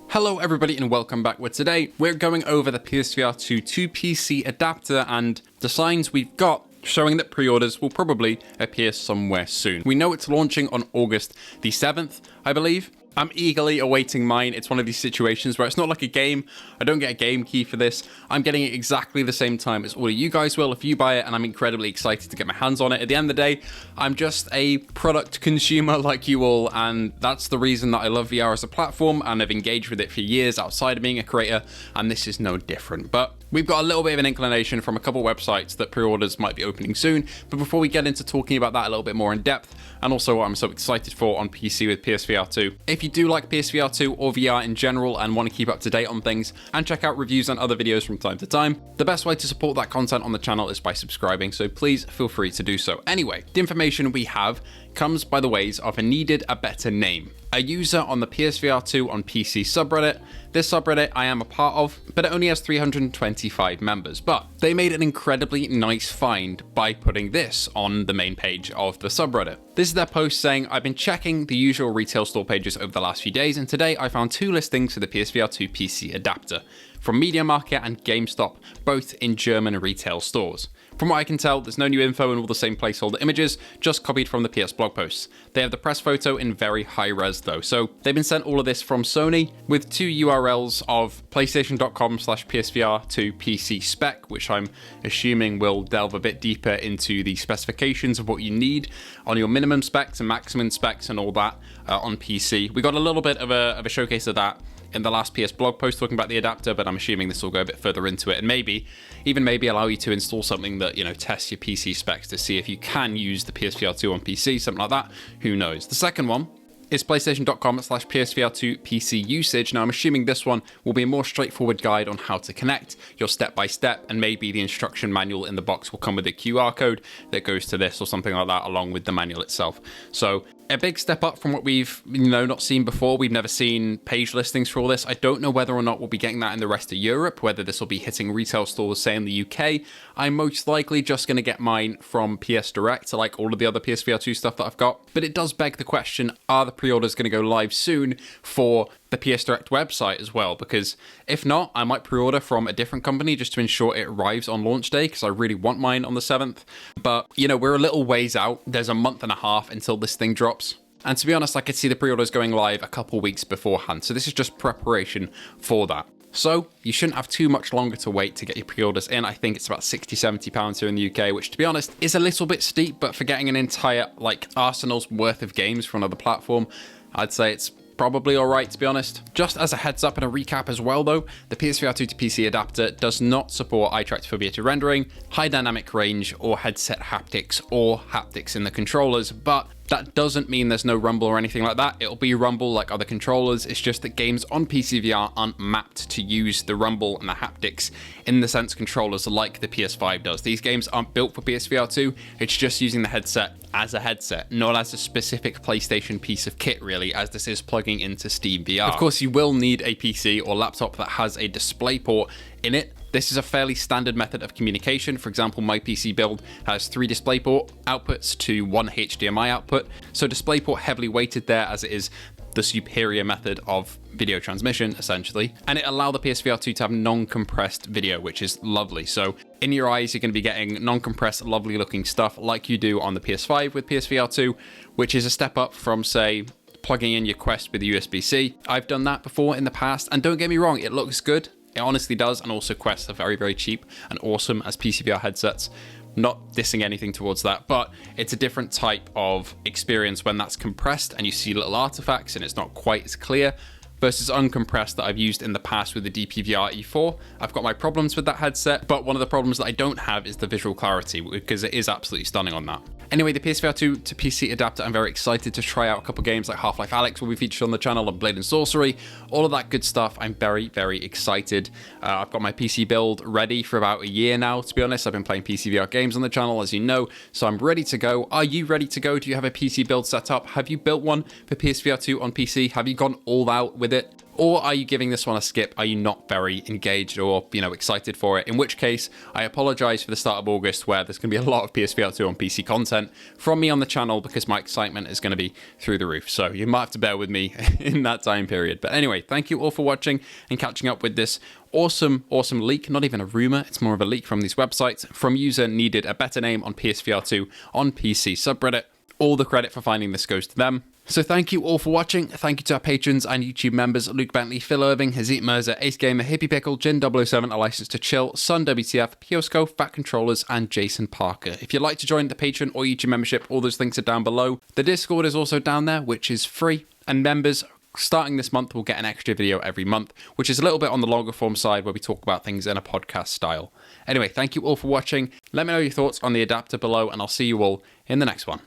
Hello everybody and welcome back. Well, today we're going over the PSVR2 to PC adapter and the signs we've got showing that pre-orders will probably appear somewhere soon. We know it's launching on August the 7th, I believe. I'm eagerly awaiting mine. It's one of these situations where it's not like a game. I don't get a game key for this. I'm getting it exactly the same time as all of you guys will if you buy it, and I'm incredibly excited to get my hands on it. At the end of the day, I'm just a product consumer like you all, and that's the reason that I love VR as a platform and have engaged with it for years outside of being a creator, and this is no different. But we've got a little bit of an inclination from a couple websites that pre-orders might be opening soon. But before we get into talking about that a little bit more in depth, and also what I'm so excited for on PC with PSVR2, if you do like PSVR2 or VR in general and want to keep up to date on things and check out reviews and other videos from time to time, the best way to support that content on the channel is by subscribing, so please feel free to do so. Anyway, the information we have comes by the ways of a needed a better name. A user on the PSVR2 on PC subreddit. This subreddit I am a part of, but it only has 325 members. But they made an incredibly nice find by putting this on the main page of the subreddit. This is their post saying, I've been checking the usual retail store pages over the last few days, and today I found two listings for the PSVR2 PC adapter from MediaMarkt and GameStop, both in German retail stores. From what I can tell, there's no new info and all the same placeholder images, just copied from the PS blog posts. They have the press photo in very high res though, so they've been sent all of this from Sony with two URLs of PlayStation.com/PSVR2 PC spec, which I'm assuming will delve a bit deeper into the specifications of what you need on your minimum specs and maximum specs and all that on PC. We got a little bit of a showcase of that in the last PS blog post talking about the adapter, but I'm assuming this will go a bit further into it and maybe allow you to install something that, tests your PC specs to see if you can use the PSVR2 on PC, something like that. Who knows? The second one is PlayStation.com/PSVR2 PC usage. Now I'm assuming this one will be a more straightforward guide on how to connect, your step-by-step, and maybe the instruction manual in the box will come with a QR code that goes to this or something like that along with the manual itself. So a big step up from what we've not seen before. We've never seen page listings for all this. I don't know whether or not we'll be getting that in the rest of Europe, whether this will be hitting retail stores, say in the UK. I'm most likely just going to get mine from PS Direct, like all of the other PSVR2 stuff that I've got. But it does beg the question, are the pre-orders going to go live soon for the PS Direct website as well? Because if not, I might pre-order from a different company just to ensure it arrives on launch day, because I really want mine on the 7th. But, we're a little ways out. There's a month and a half until this thing drops. And to be honest, I could see the pre-orders going live a couple weeks beforehand. So this is just preparation for that. So you shouldn't have too much longer to wait to get your pre-orders in. I think it's about £60-70 here in the UK, which to be honest is a little bit steep, but for getting an entire arsenal's worth of games from another platform, I'd say it's probably alright, to be honest. Just as a heads up and a recap as well though, the PSVR2 to PC adapter does not support eye tracking foveated rendering, high dynamic range, or headset haptics, or haptics in the controllers, but that doesn't mean there's no rumble or anything like that. It'll be rumble like other controllers. It's just that games on PCVR aren't mapped to use the rumble and the haptics in the sense controllers like the PS5 does. These games aren't built for PSVR2. It's just using the headset as a headset, not as a specific PlayStation piece of kit really, as this is plugging into Steam VR. Of course, you will need a PC or laptop that has a DisplayPort in it. This is a fairly standard method of communication. For example, my PC build has 3 DisplayPort outputs to 1 HDMI output. So DisplayPort heavily weighted there as it is the superior method of video transmission, essentially. And it allowed the PSVR2 to have non-compressed video, which is lovely. So in your eyes, you're going to be getting non-compressed, lovely looking stuff like you do on the PS5 with PSVR2, which is a step up from, say, plugging in your Quest with USB-C. I've done that before in the past, and don't get me wrong, it looks good. It honestly does, and also Quests are very, very cheap and awesome as PCVR headsets. Not dissing anything towards that, but it's a different type of experience when that's compressed and you see little artifacts and it's not quite as clear versus uncompressed that I've used in the past with the DPVR E4. I've got my problems with that headset, but one of the problems that I don't have is the visual clarity, because it is absolutely stunning on that. Anyway, the PSVR2 to PC adapter, I'm very excited to try out a couple games like Half-Life Alyx will be featured on the channel, and Blade and Sorcery, all of that good stuff. I'm very, very excited. I've got my PC build ready for about a year now, to be honest. I've been playing PCVR games on the channel, as you know, so I'm ready to go. Are you ready to go? Do you have a PC build set up? Have you built one for PSVR2 on PC? Have you gone all out with it? Or are you giving this one a skip? Are you not very engaged or, excited for it? In which case, I apologize for the start of August where there's going to be a lot of PSVR2 on PC content from me on the channel because my excitement is going to be through the roof. So you might have to bear with me in that time period. But anyway, thank you all for watching and catching up with this awesome leak. Not even a rumor, it's more of a leak from these websites. From user needed a better name on PSVR2 on PC subreddit. All the credit for finding this goes to them. So thank you all for watching. Thank you to our patrons and YouTube members, Luke Bentley, Phil Irving, Hazit Mirza, Ace Gamer, Hippie Pickle, Jin007, A License to Chill, Sun WTF, Piosco, Fat Controllers, and Jason Parker. If you'd like to join the Patreon or YouTube membership, all those links are down below. The Discord is also down there, which is free, and members starting this month will get an extra video every month, which is a little bit on the longer form side where we talk about things in a podcast style. Anyway, thank you all for watching. Let me know your thoughts on the adapter below, and I'll see you all in the next one.